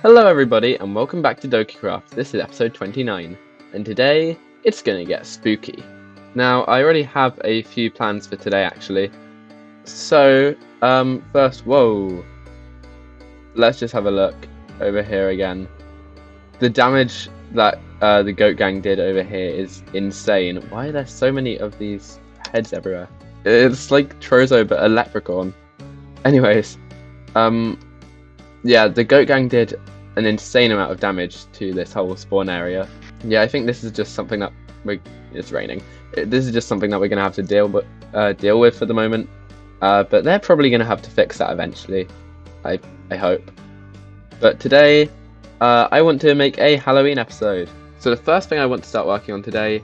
Hello everybody and welcome back to Dokeycraft. This is episode 29 and today it's gonna get spooky. Now I already have a few plans for today actually. So first, whoa, let's just have a look over here again. The damage that the goat gang did over here is insane. Why are there so many of these heads everywhere? It's like Trozo but a leprechaun. Anyways, yeah, the goat gang did an insane amount of damage to this whole spawn area. Yeah, I think this is just something that it's raining. This is just something that we're gonna have to deal with for the moment. But they're probably gonna have to fix that eventually. I hope. But today, I want to make a Halloween episode. So the first thing I want to start working on today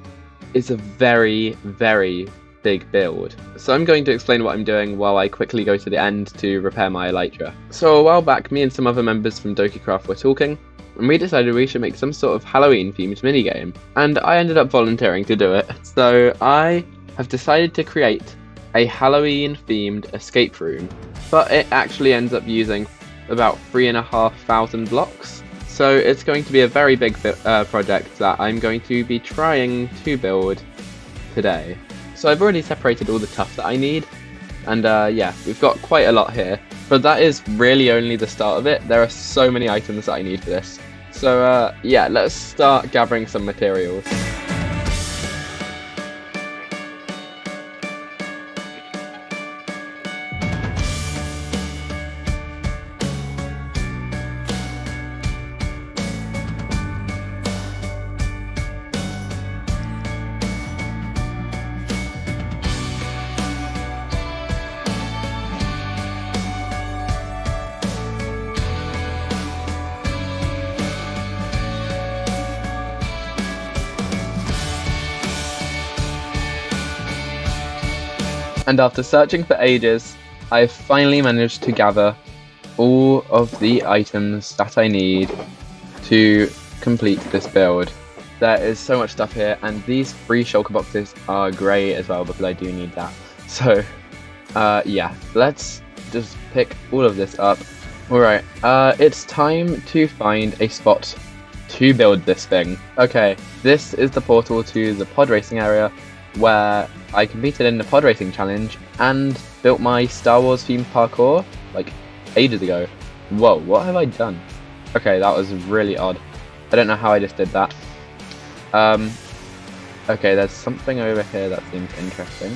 is a very, very big build. So I'm going to explain what I'm doing while I quickly go to the end to repair my elytra. So a while back, me and some other members from Dokeycraft were talking, and we decided we should make some sort of Halloween themed minigame, and I ended up volunteering to do it. So I have decided to create a Halloween themed escape room, but it actually ends up using about 3,500 blocks. So it's going to be a very big project that I'm going to be trying to build today. So I've already separated all the stuff that I need, and yeah, we've got quite a lot here, but that is really only the start of it. There are so many items that I need for this. So yeah, let's start gathering some materials. And after searching for ages, I've finally managed to gather all of the items that I need to complete this build. There is so much stuff here, and these free shulker boxes are great as well because I do need that. So, yeah, let's just pick all of this up. Alright, it's time to find a spot to build this thing. Okay, this is the portal to the pod racing area, where I competed in the pod racing challenge and built my Star Wars themed parkour like ages ago. Whoa, what have I done? Okay, that was really odd. I don't know how I just did that. Okay, there's something over here that seems interesting.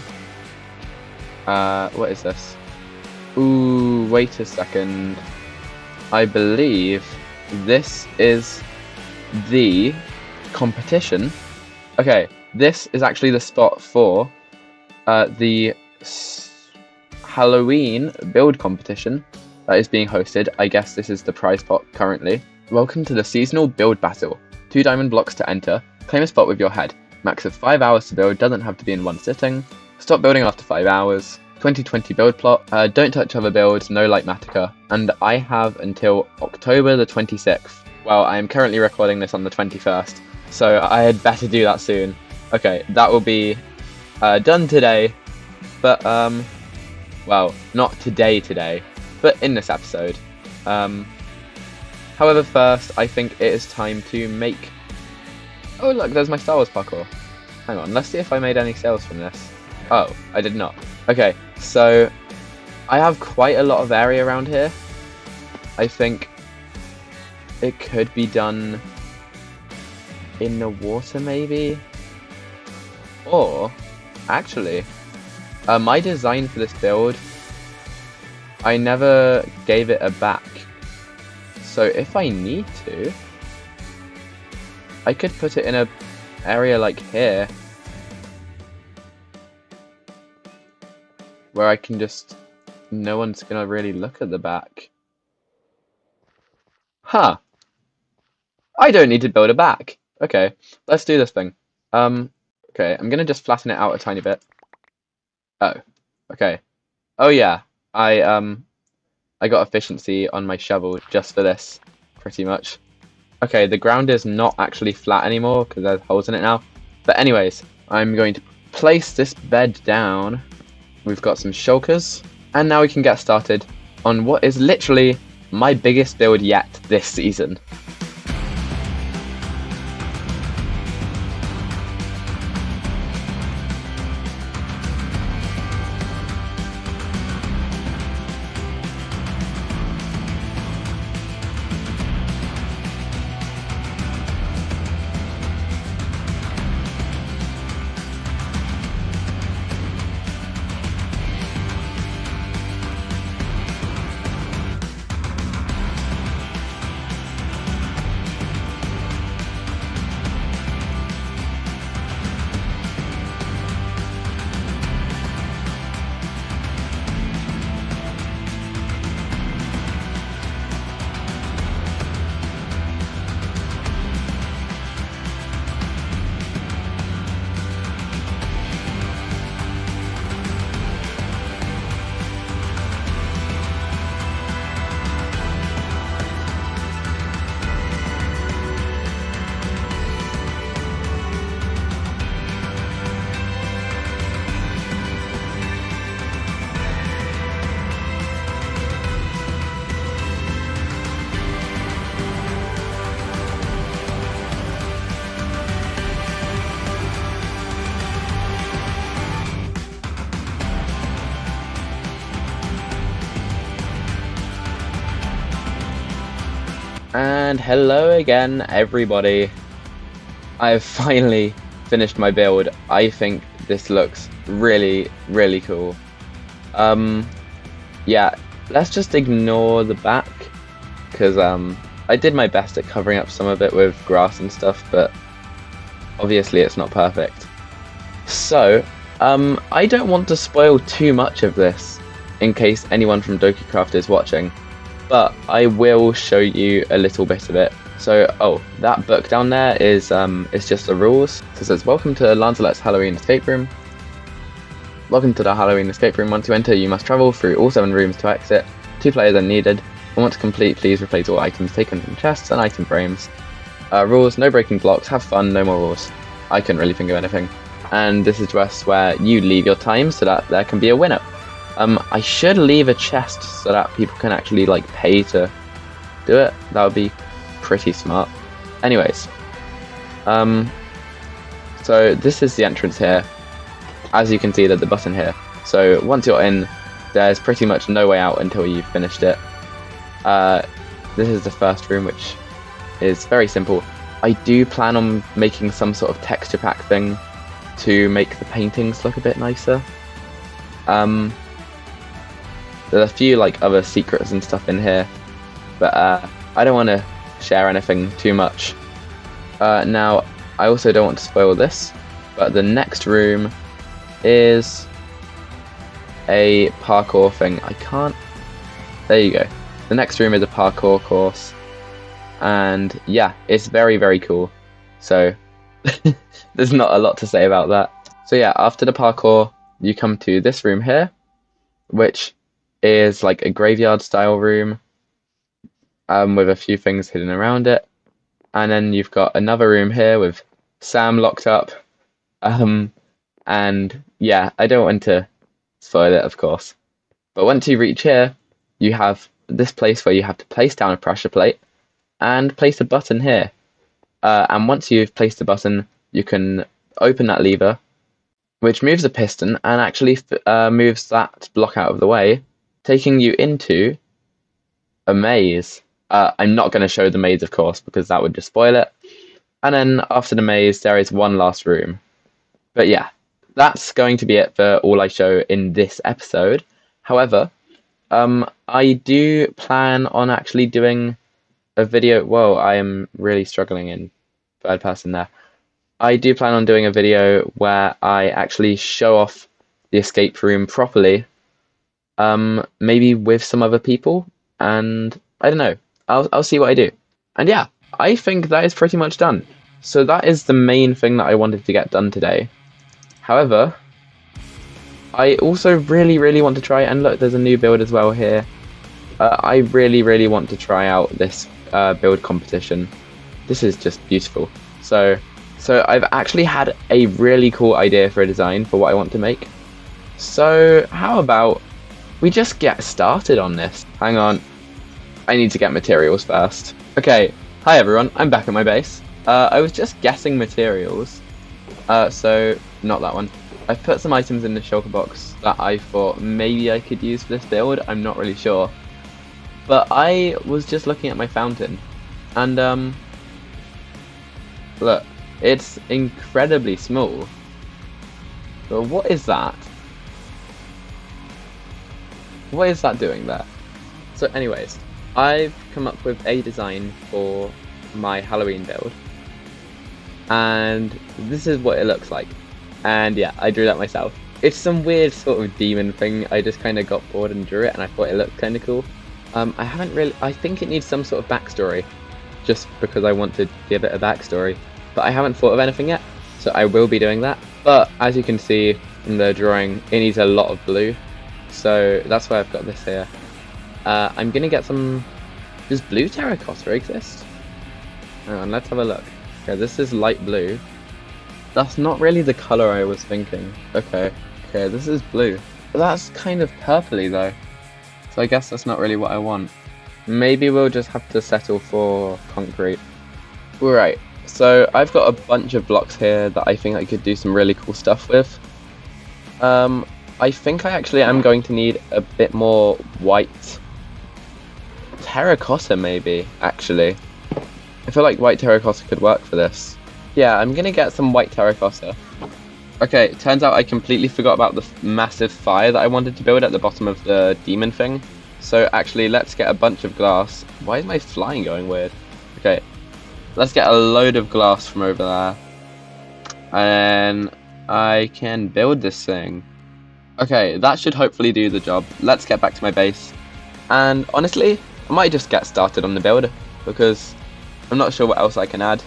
What is this? Ooh, wait a second. I believe this is the competition. Okay, this is actually the spot for the Halloween build competition that is being hosted. I guess this is the prize pot currently. Welcome to the seasonal build battle. 2 diamond blocks to enter. Claim a spot with your head. Max of 5 hours to build, doesn't have to be in one sitting. Stop building after 5 hours. 2020 build plot. Don't touch other builds, no light matica. And I have until October the 26th. Well, I am currently recording this on the 21st, so I had better do that soon. Okay, that will be done today, but well, not today, but in this episode. However, first, I think it is time to make... Oh look, there's my Star Wars parkour. Hang on, let's see if I made any sales from this. Oh, I did not. Okay, so I have quite a lot of area around here. I think it could be done in the water maybe? Or, actually, my design for this build, I never gave it a back. So if I need to, I could put it in a area like here, where I can just, no one's gonna really look at the back. Huh. I don't need to build a back. Okay, let's do this thing. Okay, I'm gonna just flatten it out a tiny bit. Oh, okay. Oh yeah, I got efficiency on my shovel just for this, pretty much. Okay, the ground is not actually flat anymore because there's holes in it now. But anyways, I'm going to place this bed down. We've got some shulkers, and now we can get started on what is literally my biggest build yet this season. And hello again, everybody. I've finally finished my build. I think this looks really, really cool. Yeah, let's just ignore the back, because I did my best at covering up some of it with grass and stuff, but obviously it's not perfect. So, I don't want to spoil too much of this, in case anyone from Dokeycraft is watching. But I will show you a little bit of it. So, oh, that book down there is just the rules. So it says, welcome to Lanzalet's Halloween escape room. Welcome to the Halloween escape room. Once you enter, you must travel through all 7 rooms to exit. 2 players are needed. And once complete, please replace all items taken from chests and item frames. Rules, no breaking blocks, have fun, no more rules. I couldn't really think of anything. And this is just where you leave your time so that there can be a winner. I should leave a chest so that people can actually like pay to do it. That would be pretty smart. Anyways, so this is the entrance here. As you can see, there's the button here. So once you're in, there's pretty much no way out until you've finished it. This is the first room, which is very simple. I do plan on making some sort of texture pack thing to make the paintings look a bit nicer. There's a few like other secrets and stuff in here, but I don't want to share anything too much. Now, I also don't want to spoil this, but the next room is a parkour thing. I can't... There you go. The next room is a parkour course, and yeah, it's very, very cool. So, there's not a lot to say about that. So yeah, after the parkour, you come to this room here, which is like a graveyard style room with a few things hidden around it, and then you've got another room here with Sam locked up, and yeah, I don't want to spoil it, of course, but once you reach here, you have this place where you have to place down a pressure plate and place a button here, and once you've placed a button, you can open that lever, which moves a piston and actually moves that block out of the way, taking you into a maze. I'm not going to show the maze, of course, because that would just spoil it. And then after the maze, there is one last room. But yeah, that's going to be it for all I show in this episode. However, I do plan on actually doing a video. Whoa, I am really struggling in third person there. I do plan on doing a video where I actually show off the escape room properly. Maybe with some other people, and I don't know. I'll see what I do. And yeah, I think that is pretty much done. So that is the main thing that I wanted to get done today. However, I also really, really want to try, and look, there's a new build as well here. I really, really want to try out this build competition. This is just beautiful. So I've actually had a really cool idea for a design for what I want to make. So how about we just get started on this? Hang on. I need to get materials first. Okay, hi everyone, I'm back at my base. I was just guessing materials. So, not that one. I've put some items in the shulker box that I thought maybe I could use for this build, I'm not really sure. But I was just looking at my fountain, and look, it's incredibly small. But what is that? What is that doing there? So anyways, I've come up with a design for my Halloween build. And this is what it looks like. And yeah, I drew that myself. It's some weird sort of demon thing. I just kind of got bored and drew it, and I thought it looked kind of cool. I think it needs some sort of backstory, just because I want to give it a backstory. But I haven't thought of anything yet, so I will be doing that. But as you can see in the drawing, it needs a lot of blue. So that's why I've got this here. I'm gonna get some... Does blue terracotta exist? Hang on, let's have a look. Okay, this is light blue. That's not really the colour I was thinking. Okay, this is blue. But that's kind of purpley though. So I guess that's not really what I want. Maybe we'll just have to settle for concrete. Right, so I've got a bunch of blocks here that I think I could do some really cool stuff with. I think I actually am going to need a bit more white terracotta maybe, actually. I feel like white terracotta could work for this. Yeah, I'm gonna get some white terracotta. Okay, turns out I completely forgot about the massive fire that I wanted to build at the bottom of the demon thing. So actually, let's get a bunch of glass. Why is my flying going weird? Okay, let's get a load of glass from over there. And I can build this thing. Okay, that should hopefully do the job. Let's get back to my base. And honestly, I might just get started on the build, because I'm not sure what else I can add.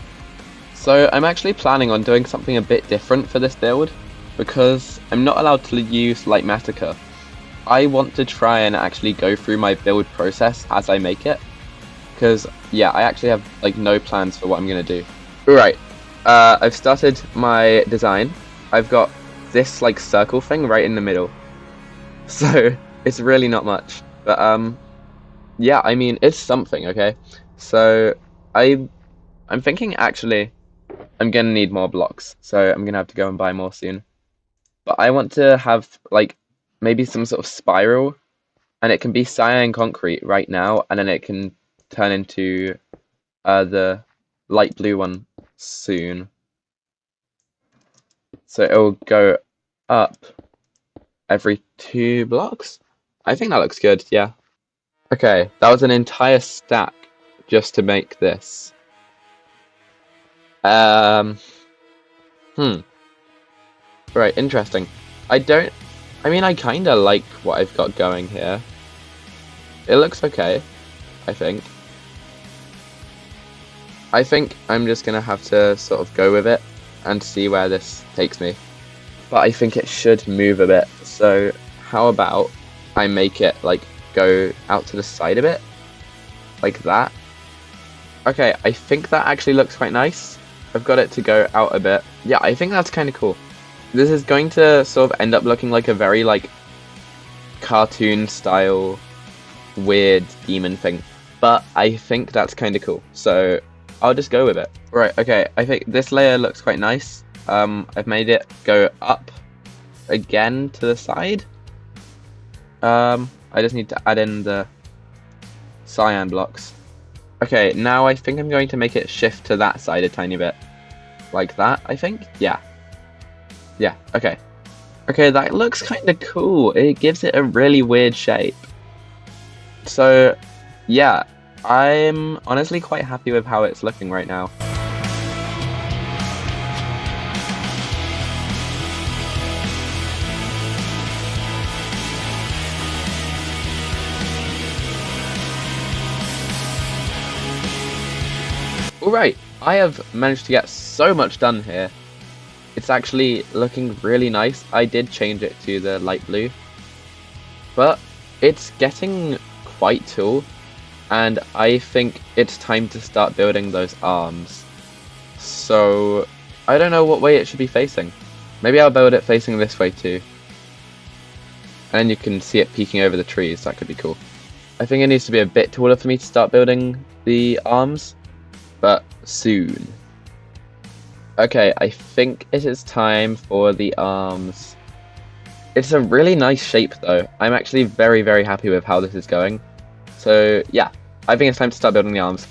So I'm actually planning on doing something a bit different for this build, because I'm not allowed to use Light Massacre. I want to try and actually go through my build process as I make it, because yeah, I actually have like no plans for what I'm going to do. Alright, I've started my design. I've got this like circle thing right in the middle, so it's really not much, but yeah, I mean, it's something. Okay, so I'm thinking actually I'm gonna need more blocks, so I'm gonna have to go and buy more soon. But I want to have like maybe some sort of spiral, and it can be cyan concrete right now, and then it can turn into the light blue one soon. So it will go up every 2 blocks. I think that looks good, yeah. Okay, that was an entire stack just to make this. Right, interesting. I mean, I kinda like what I've got going here. It looks okay, I think. I think I'm just gonna have to sort of go with it and see where this takes me. But I think it should move a bit, so how about I make it like go out to the side a bit, like that. Okay, I think that actually looks quite nice. I've got it to go out a bit. Yeah, I think that's kind of cool. This is going to sort of end up looking like a very like cartoon style weird demon thing, but I think that's kind of cool, so I'll just go with it. Right, okay, I think this layer looks quite nice. I've made it go up again to the side. I just need to add in the cyan blocks. Okay, now I think I'm going to make it shift to that side a tiny bit. Like that, I think? Yeah. Yeah, okay. Okay, that looks kind of cool. It gives it a really weird shape. So, yeah, I'm honestly quite happy with how it's looking right now. Alright, I have managed to get so much done here. It's actually looking really nice. I did change it to the light blue, but it's getting quite tall, and I think it's time to start building those arms. So I don't know what way it should be facing. Maybe I'll build it facing this way too, and then you can see it peeking over the trees. That could be cool. I think it needs to be a bit taller for me to start building the arms, but soon. Okay, I think it is time for the arms. It's a really nice shape though. I'm actually very, very happy with how this is going. So yeah, I think it's time to start building the arms.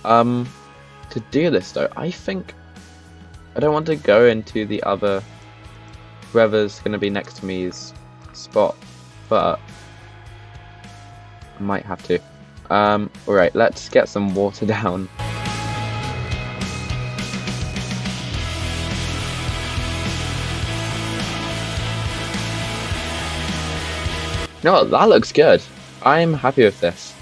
To do this though, I think I don't want to go into the other, whoever's going to be next to me's spot, but I might have to. Alright, let's get some water down. You know what, that looks good. I'm happy with this.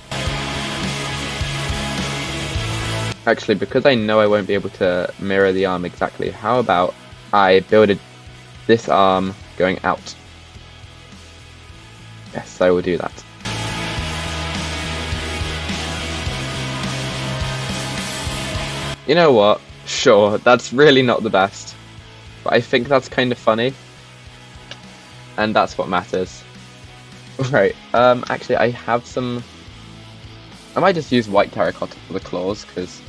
Actually, because I know I won't be able to mirror the arm exactly, how about I build this arm going out? Yes, I will do that. You know what? Sure, that's really not the best. But I think that's kind of funny. And that's what matters. Right, actually I have some... I might just use white terracotta for the claws, because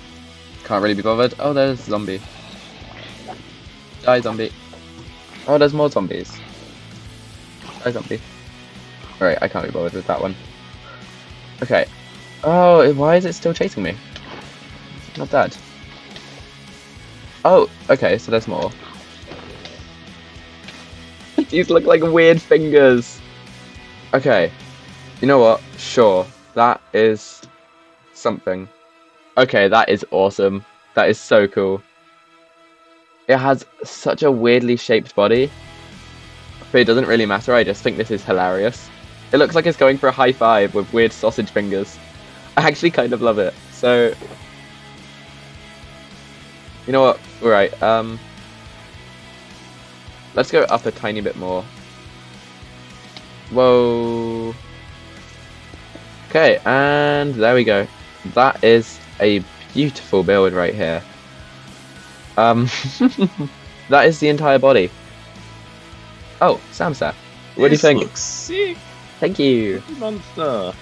can't really be bothered. Oh, there's a zombie. Die, zombie. Oh, there's more zombies. Die, zombie. Alright, I can't be bothered with that one. Okay. Oh, why is it still chasing me? Not dead. Oh, okay, so there's more. These look like weird fingers. Okay, you know what? Sure, that is something. Okay, that is awesome. That is so cool. It has such a weirdly shaped body, but it doesn't really matter. I just think this is hilarious. It looks like it's going for a high five with weird sausage fingers. I actually kind of love it. So, you know what? Alright, let's go up a tiny bit more. Whoa. Okay, and there we go. That is a beautiful build right here. That is the entire body. Oh, Sam's there. What do you think? Looks sick. Thank you. Monster.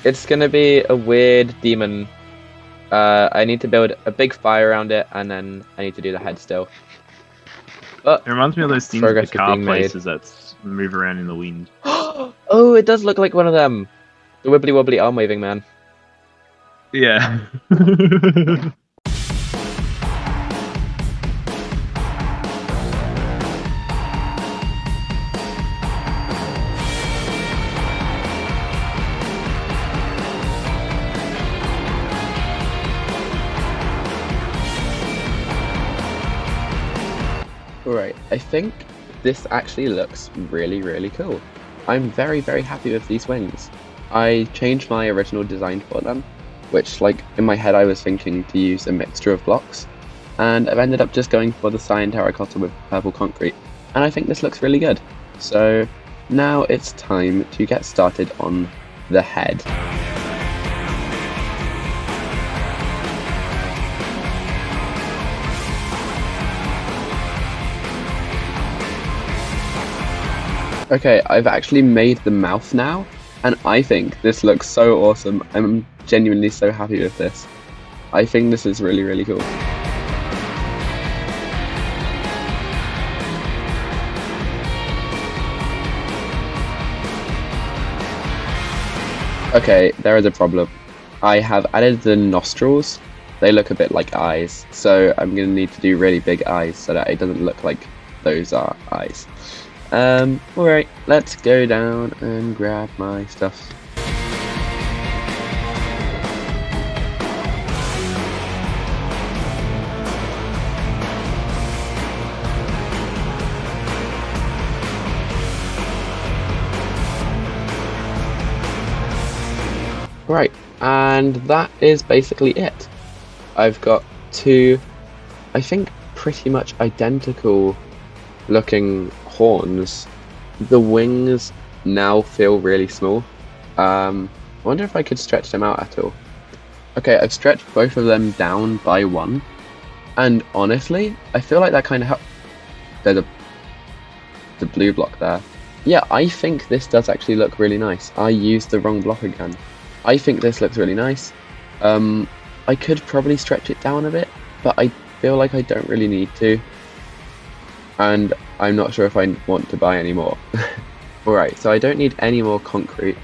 It's gonna be a weird demon. I need to build a big fire around it, and then I need to do the head still. But It reminds me of those things with progress the is car being made. places that move around in the wind. Oh, it does look like one of them. The wibbly wobbly arm waving man. Yeah. Alright, I think this actually looks really, really cool. I'm very, very happy with these wings. I changed my original design for them, which, like, in my head I was thinking to use a mixture of blocks, and I've ended up just going for the cyan terracotta with purple concrete, and I think this looks really good. So now it's time to get started on the head. Okay, I've actually made the mouth now, and I think this looks so awesome. I'm genuinely so happy with this. I think this is really, really cool. Okay, there is a problem. I have added the nostrils. They look a bit like eyes, so I'm going to need to do really big eyes so that it doesn't look like those are eyes. Alright, let's go down and grab my stuff. Right, and that is basically it. I've got two, I think, pretty much identical looking horns. The wings now feel really small. I wonder if I could stretch them out at all. Okay, I've stretched both of them down by one, and honestly, I feel like that kind of helps. There's the blue block there. Yeah, I think this does actually look really nice. I used the wrong block again. I think this looks really nice. I could probably stretch it down a bit, but I feel like I don't really need to. And I'm not sure if I want to buy any more. Alright, so I don't need any more concrete.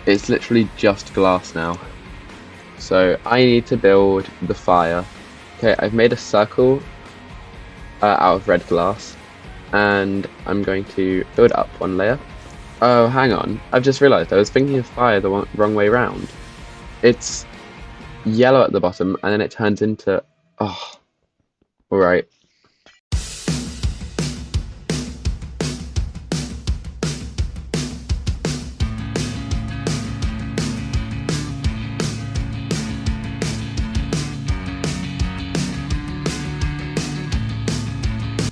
It's literally just glass now. So I need to build the fire. Okay, I've made a circle out of red glass, and I'm going to build up one layer. Oh, hang on. I've just realised I was thinking of fire the wrong way round. It's yellow at the bottom, and then it turns into... Oh. Alright.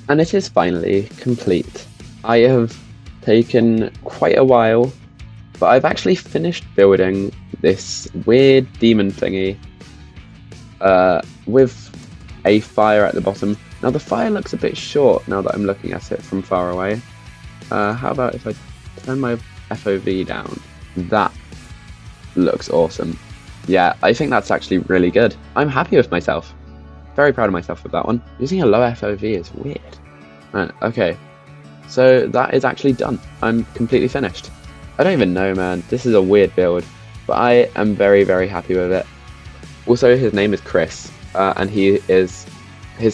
And it is finally complete. I have taken quite a while, but I've actually finished building this weird demon thingy with a fire at the bottom. Now the fire looks a bit short now that I'm looking at it from far away. How about if I turn my FOV down? That looks awesome. Yeah, I think that's actually really good. I'm happy with myself. Very proud of myself with that one. Using a low FOV is weird. Right, okay, so that is actually done. I'm completely finished. I don't even know, man. This is a weird build, but I am very, very happy with it. Also, his name is Chris, and his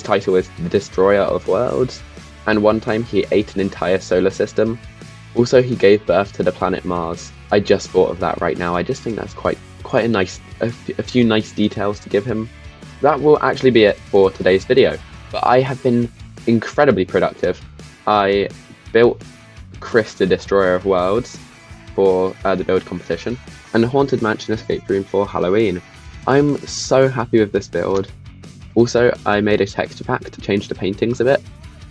title is the Destroyer of Worlds. And one time he ate an entire solar system. Also, he gave birth to the planet Mars. I just thought of that right now. I just think that's quite a nice, a few nice details to give him. That will actually be it for today's video, but I have been incredibly productive. I built Chris the Destroyer of Worlds for the build competition, and a Haunted Mansion escape room for Halloween. I'm so happy with this build. Also, I made a texture pack to change the paintings a bit.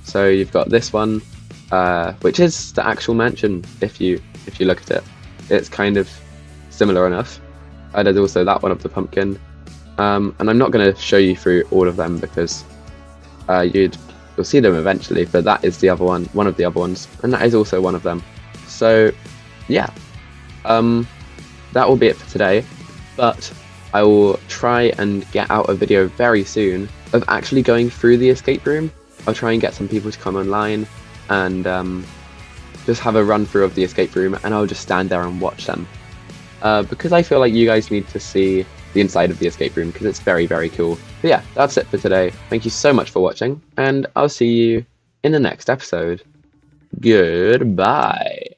So you've got this one, which is the actual mansion if you look at it. It's kind of similar enough. There's also that one of the pumpkin. And I'm not going to show you through all of them because you'll see them eventually, but that is the other one of the other ones, and that is also one of them. So yeah, that will be it for today, but I will try and get out a video very soon of actually going through the escape room. I'll try and get some people to come online and just have a run through of the escape room, and I'll just stand there and watch them. Because I feel like you guys need to see the inside of the escape room because it's very, very cool. But yeah, that's it for today. Thank you so much for watching, and I'll see you in the next episode. Goodbye.